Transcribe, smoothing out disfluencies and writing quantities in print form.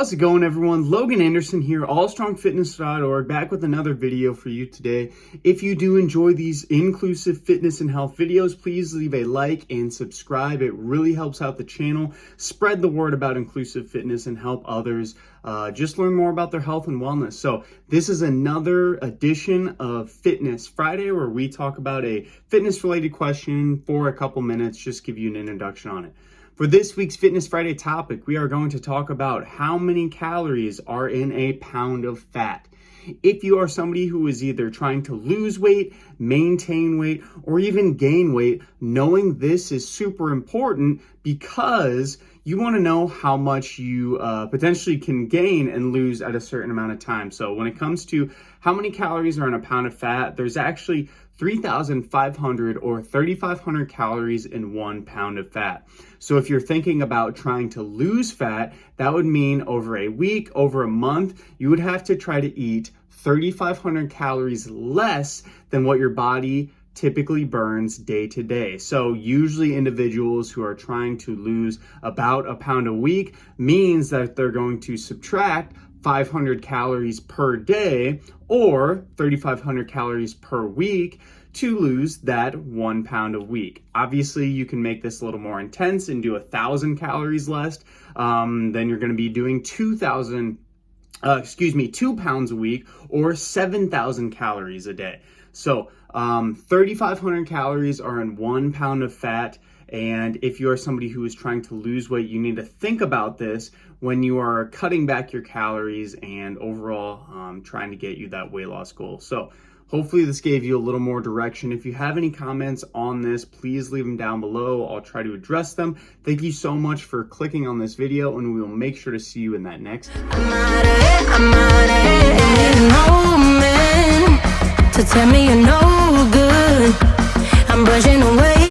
How's it going, everyone? Logan Anderson here, allstrongfitness.org, back with another video for you today. If you do enjoy these inclusive fitness and health videos, please leave a like and subscribe. It really helps out the channel. Spread the word about inclusive fitness and help others just learn more about their health and wellness. So this is another edition of Fitness Friday, where we talk about a fitness-related question for a couple minutes, just give you an introduction on it. For this week's Fitness Friday topic, we are going to talk about how many calories are in a pound of fat. If you are somebody who is either trying to lose weight, maintain weight, or even gain weight, knowing this is super important because you want to know how much you potentially can gain and lose at a certain amount of time. So when it comes to how many calories are in a pound of fat, there's actually 3,500 or 3,500 calories in 1 pound of fat. So if you're thinking about trying to lose fat, that would mean over a week, over a month, you would have to try to eat 3,500 calories less than what your body typically burns day to day. So usually individuals who are trying to lose about a pound a week means that they're going to subtract 500 calories per day or 3,500 calories per week to lose that 1 pound a week. Obviously, you can make this a little more intense and do 1,000 calories less. Then you're going to be doing 2 pounds a week or 7,000 calories a day. So 3,500 calories are in 1 pound of fat. And if you are somebody who is trying to lose weight, you need to think about this when you are cutting back your calories and overall trying to get you that weight loss goal. So hopefully this gave you a little more direction. If you have any comments on this, please leave them down below. I'll try to address them. Thank you so much for clicking on this video, and we will make sure to see you in that next video.